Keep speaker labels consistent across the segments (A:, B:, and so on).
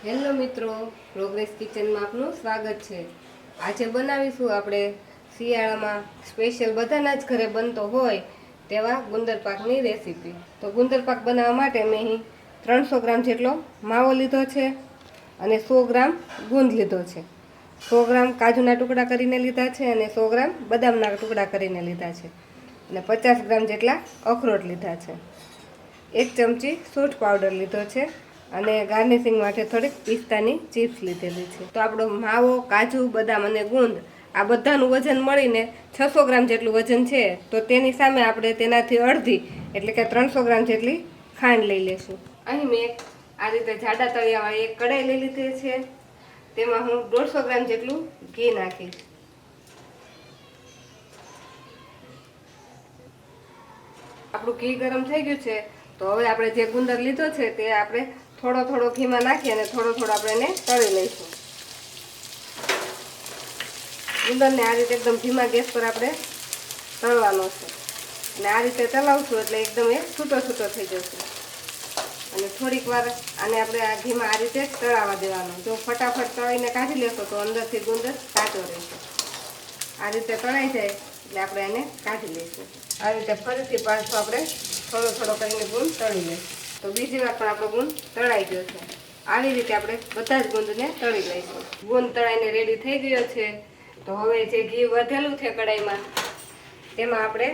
A: Hello મિત્રો, progress કિચનમાં આપનું સ્વાગત છે। આજે બનાવીશું આપણે શિયાળામાં સ્પેશિયલ બધાના જ ઘરે બનતો હોય તેવા ગુંદર પાકની રેસીપી। તો ગુંદર પાક બનાવવા માટે મેં અહીં 300 ગ્રામ જેટલો માવો લીધો છે અને 100 ગ્રામ ગુંદ લીધો છે। 100 ગ્રામ કાજુના ટુકડા કરીને લીધા છે અને 100 ગ્રામ બદામના ટુકડા કરીને લીધા છે અને 50 ગ્રામ જેટલા અખરોટ લીધા છે। 1 ચમચી સૂંઠ પાવડર લીધો છે અને ગાર્નિશિંગ માટે થોડીક પિસ્તાની ચિપ્સ લીધેલી છે। તો આપણો માવો, કાજુ, બદામ અને ગુંદ આ બધાનું વજન મળીને 600 ગ્રામ જેટલું વજન છે। તો તેની સામે આપણે તેનાથી અડધી એટલે કે 300 ગ્રામ જેટલી ખાંડ લઈ લેશું। અહીં મેં આ રીતે જાડા તળિયાવાળી એક કઢાઈ લઈ લીધી છે। તેમાં હું 150 ગ્રામ જેટલું ઘી નાખીશ। આપણું ઘી ગરમ થઈ ગયું છે તો હવે આપણે જે ગુંદર લીધો છે તે આપણે થોડો થોડો ઘીમાં નાખી અને થોડો થોડો આપણે એને તળી લઈશું। ગુંદરને આ રીતે એકદમ ધીમા ગેસ પર આપણે તળવાનો છે અને આ રીતે ચલાવશું એટલે એકદમ એ છૂટો છૂટો થઈ જશે અને થોડીક વાર આને આપણે આ ઘીમાં આ રીતે તળાવવા દેવાનો। જો ફટાફટ તળીને કાઢી લેશો તો અંદરથી ગુંદર કાચો રહેશે। આ રીતે તળાઈ જાય એટલે આપણે એને કાઢી લઈશું। આ રીતે ફરીથી પાછો આપણે થોડો થોડો કરીને ગુંદ તળી લઈશું। તો બીજી વાર પણ આપણો ગુંદ તળાઈ ગયો છે। આવી રીતે આપણે બધા જ ગુંદને તળી લઈશું। ગુંદ તળાઈને રેડી થઈ ગયો છે। તો હવે જે ઘી વધેલું છે કડાઈમાં તેમાં આપણે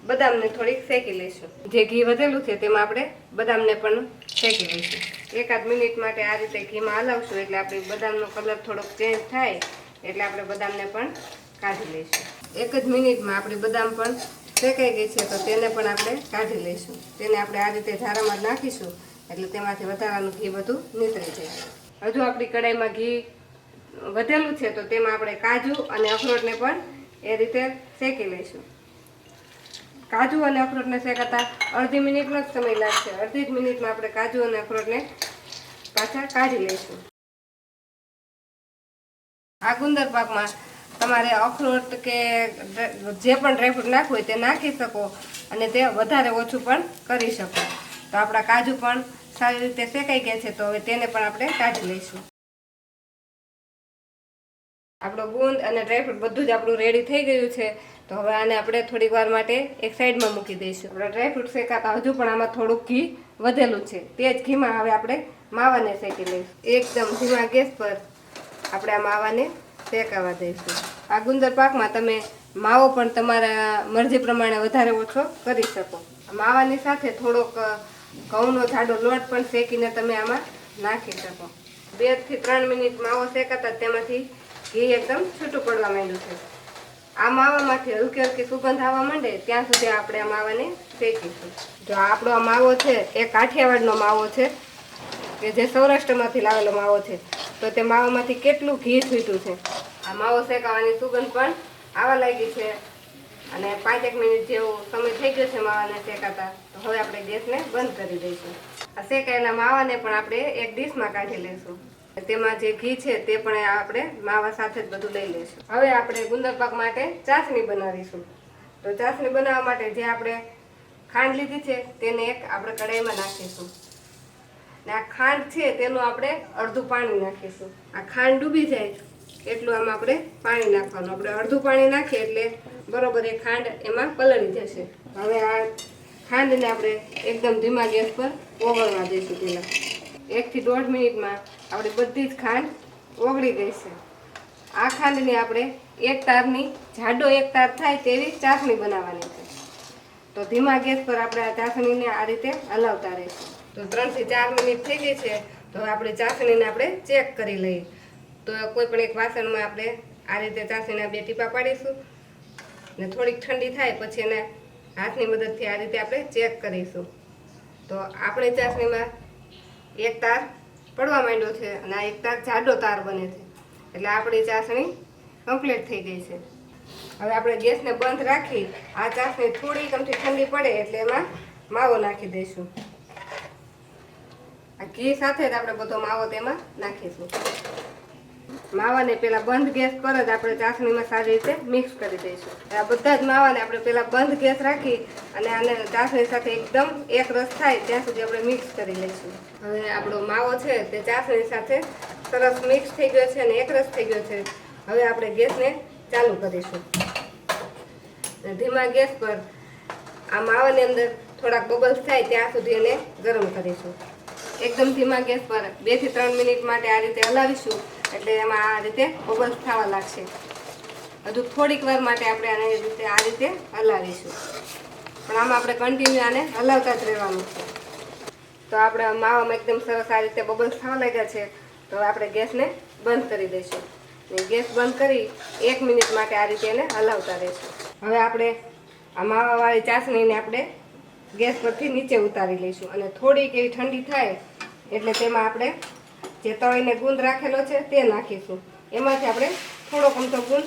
A: બદામને થોડીક શેકી લઈશું। જે ઘી વધેલું છે તેમાં આપણે બદામને પણ શેકી લઈશું। 1 મિનિટ માટે આ રીતે ઘીમાં હલાવશું એટલે આપણે બદામનો કલર થોડોક ચેન્જ થાય એટલે આપણે બદામને પણ કાઢી લઈશું। 1 જ મિનિટમાં આપણી બદામ પણ શેકાઈ ગઈ છે તો તેને પણ આપણે કાઢી લઈશું। તેને આપણે આ રીતે ઝારામાં નાખીશું એટલે તેમાંથી વધારાનું ઘી બધું નીતરી જાય। હજુ આપણી કઢાઈમાં ઘી વધેલું છે તો તેમાં આપણે કાજુ અને અખરોટને પણ એ રીતે શેકી લઈશું। કાજુ અને અખરોટને શેકાતા અડધી મિનિટનો જ સમય લાગશે। અડધી જ મિનિટમાં આપણે કાજુ અને અખરોટને પાછા કાઢી લઈશું। આ ગુંદર પાકમાં તમારે અખરોટ કે જે પણ ડ્રાયફ્રૂટ નાખવું હોય તે નાખી શકો અને તે વધારે ઓછું પણ કરી શકો। તો આપણા કાજુ પણ સારી રીતે શેકાઈ ગયા છે તો હવે તેને પણ આપણે કાઢી લઈશું। આપણો ગુંદ અને ડ્રાયફ્રૂટ બધું જ આપણું રેડી થઈ ગયું છે તો હવે આને આપણે થોડીક વાર માટે એક સાઈડમાં મૂકી દઈશું। આપણા ડ્રાયફ્રૂટ શેકાતા હજુ પણ આમાં થોડુંક ઘી વધેલું છે તે જ ઘીમાં હવે આપણે માવાને શેકી લઈશું। એકદમ ધીમા ગેસ પર આપણે આ માવાને શેકાવા દઈશું। આ ગુંદર પાકમાં તમે માવો પણ તમારા મરજી પ્રમાણે વધારે ઓછો કરી શકો। માવાની સાથે થોડોક ઘઉંનો જાડો લોટ પણ શેકીને તમે આમાં નાખી શકો। 2 થી 3 મિનિટ માવો શેકાતા તેમાંથી ઘી એકદમ છૂટું પડવા માંડ્યું છે। આ માવામાંથી હલકી હલકી સુગંધ આવવા માંડે ત્યાં સુધી આપણે આ માવાને શેકીશું। જો આપણો આ માવો છે એ કાઠિયાવાડનો માવો છે કે જે સૌરાષ્ટ્રમાંથી લાવેલો માવો છે તો તે માવામાંથી કેટલું ઘી છૂટ્યું છે। આ માવો શેકાવાની સુગંધ પણ આવવા લાગી છે અને 5 મિનિટ જેવો સમય થઈ ગયો છે માવાને શેકાતા તો હવે આપણે ગેસને બંધ કરી દઈશું। આ શેકાયેલા માવાને પણ આપણે એક ડીશમાં કાઢી લઈશું। તેમાં જે ઘી છે તે પણ આપણે માવા સાથે જ બધું લઈ લઈશું। હવે આપણે ગુંદર પાક માટે ચાસણી બનાવીશું। તો ચાસણી બનાવવા માટે જે આપણે ખાંડ લીધી છે તેને એક આપણે કઢાઈમાં નાખીશું ને આ ખાંડ છે તેનું આપણે અડધું પાણી નાખીશું। આ ખાંડ ડૂબી જાય એટલું આમાં આપણે પાણી નાખવાનું। આપણે અડધું પાણી નાખીએ એટલે બરોબર એ ખાંડ એમાં પલળી જશે। હવે આ ખાંડને આપણે એકદમ ધીમા ગેસ પર ઓગળવા દઈશું। પહેલાં 1 થી 1.5 મિનિટમાં આપણી બધી જ ખાંડ ઓગળી ગઈ છે। આ ખાંડની આપણે એક તારની જાડો એક તાર થાય તેવી ચાસણી બનાવવાની છે। તો ધીમા ગેસ પર આપણે આ ચાસણીને આ રીતે હલાવતા રહીશું। તો 3 થી 4 મિનિટ થઈ ગઈ છે તો હવે આપણે ચાસણીને આપણે ચેક કરી લઈએ। તો કોઈ પણ એક વાસણમાં આપણે આ રીતે ચાસણીના 2 ટીપા પાડીશું ને થોડીક ઠંડી થાય પછી એને હાથની મદદથી આ રીતે આપણે ચેક કરીશું। તો આપણી ચાસણીમાં એક તાર પડવા માંડ્યો છે અને આ એક તાર જાડો તાર બને છે એટલે આપણી ચાસણી કમ્પ્લીટ થઈ ગઈ છે। હવે આપણે ગેસને બંધ રાખી આ ચાસણી થોડી કમથી ઠંડી પડે એટલે એમાં માવો નાખી દઈશું। આ ઘી સાથે જ આપણે બધો માવો તેમાં નાખીશું। માવાને પેલા બંધ ગેસ પર જ આપણે ચાસણીમાં સારી રીતે મિક્સ કરી દઈશું. આ બધા જ માવાને આપણે પેલા બંધ ગેસ રાખી અને આને ચાસણી સાથે એકદમ એક રસ થાય ત્યાં સુધી આપણે મિક્સ કરી લઈશું. હવે આપણો માવો છે તે ચાસણી સાથે સરસ મિક્સ થઈ ગયો છે અને એક રસ થઈ ગયો છે. હવે આપણે ગેસને ચાલુ કરીશું. ધીમા ગેસ પર આ માવાની અંદર થોડાક બબલ્સ થાય ત્યાં સુધી એને ગરમ કરીશું. એકદમ ધીમા ગેસ પર 2 થી 3 મિનિટ માટે આ રીતે હલાવીશું એટલે એમાં આ રીતે બબલ્સ થવા લાગશે. હજુ થોડીક વાર માટે આપણે આને આ રીતે હલાવીશું, પણ આમાં આપણે કન્ટિન્યુ આને હલાવતા જ રહેવાનું છે. તો આપણે માવામાં એકદમ સરસ આ રીતે બબલ્સ થવા લાગ્યા છે. તો આપણે ગેસને બંધ કરી દઈશું. ગેસ બંધ કરી 1 મિનિટ માટે આ રીતે એને હલાવતા રહીશું. હવે આપણે આ માવાવાળી ચાસણીને આપણે ગેસ પરથી નીચે ઉતારી લઈશું અને થોડીક એવી ઠંડી થાય એટલે તેમાં આપણે જે તળીને ગુંદ રાખેલો છે તે નાખીશું. એમાંથી આપણે થોડોક અમથો ગુંદ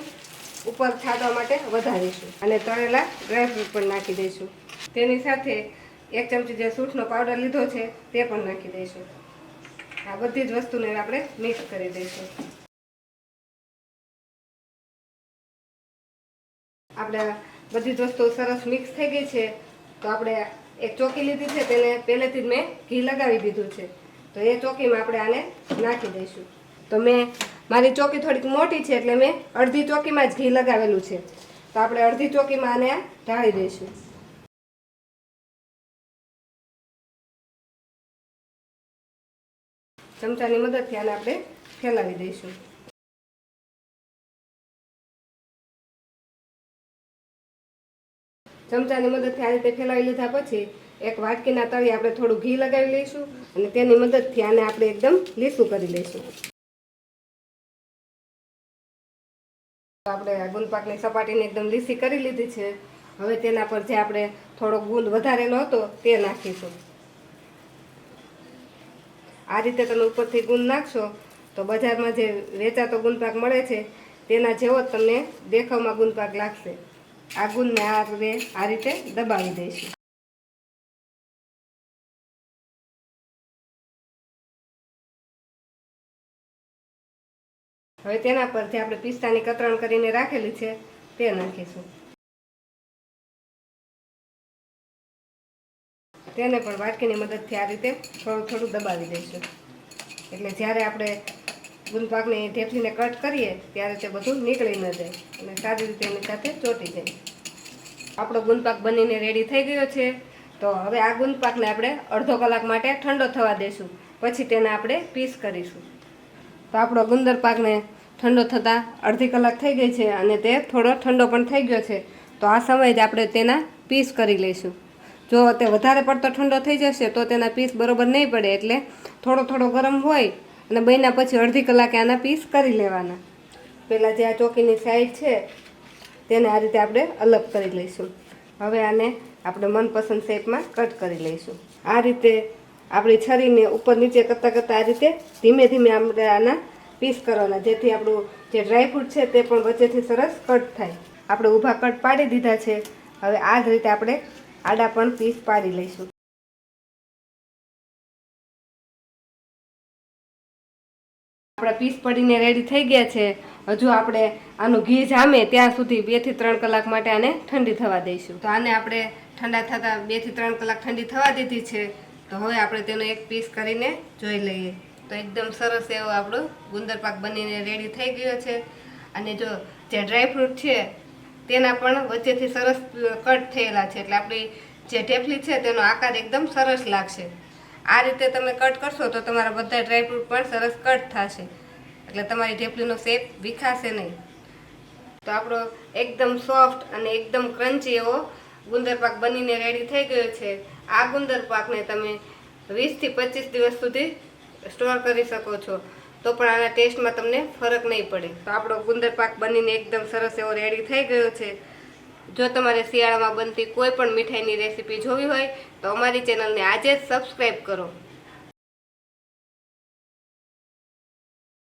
A: ઉપર છાંટવા માટે વધારીશું અને તળેલા ડ્રાયફ્રૂટ પણ નાખી દઈશું. તેની સાથે 1 ચમચી જે સૂંઠનો પાવડર લીધો છે તે પણ નાખી દઈશું. આ બધી જ વસ્તુને આપણે મિક્સ કરી દઈશું. આપણે બધી જ વસ્તુ સરસ મિક્સ થઈ ગઈ છે. તો આપણે એક ચોકી લીધી છે, તેને પહેલેથી જ મેં ઘી લગાવી દીધું છે. તો એ ચોકીમાં આપણે આને નાખી દઈશું. તો મારી ચોકી થોડીક મોટી છે એટલે મેં અડધી ચોકીમાં જ ઘી લગાવેલું છે. તો આપણે અડધી ચોકીમાં આને ઢાળી દઈશું. ચમચાની મદદથી આને આપણે ફેલાવી દઈશું. ચમચાની મદદથી આ રીતે ફેલાવી લીધા પછી એક વાટકીના તળિયે આપણે થોડું ઘી લગાવી લઈશું અને તેની મદદથી આને આપણે એકદમ લીસું કરી લઈશું. આપણે આ ગુંદપાકની સપાટીને એકદમ લીસી કરી લીધી છે. હવે તેના પર જે આપણે થોડો ગુંદ વધારેલો હતો તે નાખીશું. આ રીતે તમે ઉપરથી ગુંદ નાખશો તો બજારમાં જે વેચાતો ગુંદપાક મળે છે તેના જેવો જ તમને દેખાવમાં ગુંદપાક લાગશે. આ ગુંદને આ રીતે દબાવી દઈશું. હવે તેના પર જે આપણે પિસ્તાની કતરણ કરીને રાખેલી છે તે નાખીશું. તેને પણ વાટકીની મદદથી આ રીતે થોડું થોડું દબાવી દઈશું. એટલે જ્યારે આપણે ગુંદપાકની ઢેફલીને કટ કરીએ ત્યારે તે બધું નીકળી ન જાય અને સારી રીતે એની સાથે ચોંટી જાય. આપણો ગુંદપાક બનીને રેડી થઈ ગયો છે. તો હવે આ ગુંદપાકને આપણે અડધો કલાક માટે ઠંડો થવા દઈશું. પછી તેને આપણે પીસ કરીશું. તો આપણો ગુંદર પાકને ઠંડો થતાં અડધી કલાક થઈ ગઈ છે અને તે થોડો ઠંડો પણ થઈ ગયો છે. તો આ સમયે જ આપણે તેના પીસ કરી લઈશું. જો તે વધારે પડતો ઠંડો થઈ જશે તો તેના પીસ બરોબર નહીં પડે. એટલે થોડો થોડો ગરમ હોય અને બન્યા પછી અડધી કલાકે આના પીસ કરી લેવાના. પહેલાં જે આ ચોકીની સાઈડ છે તેને આ રીતે આપણે અલગ કરી લઈશું. હવે આને આપણે મનપસંદ શેપમાં કટ કરી લઈશું. આ રીતે આપણી છરીને ઉપર નીચે કરતાં કરતાં આ રીતે ધીમે ધીમે આપણે આના પીસ કરવાના, જેથી આપણું જે ડ્રાયફ્રૂટ છે તે પણ વચ્ચેથી સરસ કટ થાય. આપણે ઊભા કટ પાડી દીધા છે. હવે આ જ રીતે આપણે આડા પણ પીસ પાડી લઈશું. આપણા પીસ પડીને રેડી થઈ ગયા છે. હજુ આપણે આનું ઘી જામે ત્યાં સુધી 2 થી 3 કલાક માટે આને ઠંડી થવા દઈશું. તો આને આપણે ઠંડા થતાં 2 થી 3 કલાક ઠંડી થવા દીધી છે. તો હવે આપણે તેનો એક પીસ કરીને જોઈ લઈએ. તો એકદમ સરસ એવો આપણો ગુંદરપાક બનીને રેડી થઈ ગયો છે. અને જો જે ડ્રાયફ્રૂટ છે તેના પણ વચ્ચેથી સરસ કટ થયેલા છે. એટલે આપણી જે ઢેફલી છે તેનો આકાર એકદમ સરસ લાગશે. આ રીતે તમે કટ કરશો તો તમારા બધા ડ્રાયફ્રૂટ પણ સરસ કટ થશે. એટલે તમારી ઢેફલીનો શેપ વિખાશે નહીં. તો આપણો એકદમ સોફ્ટ અને એકદમ ક્રન્ચી એવો ગુંદરપાક બનીને રેડી થઈ ગયો છે. આ ગુંદરપાકને તમે 20 થી 25 દિવસ સુધી સ્ટોર કરી શકો છો તો પણ આના ટેસ્ટમાં તમને ફરક નહીં પડે. તો આપણો ગુંદરપાક બનીને એકદમ સરસ એવો રેડી થઈ ગયો છે. જો તમારે શિયાળામાં બનતી કોઈ પણ મીઠાઈની રેસીપી જોવી હોય તો અમારી ચેનલને આજે જ સબસ્ક્રાઈબ કરો.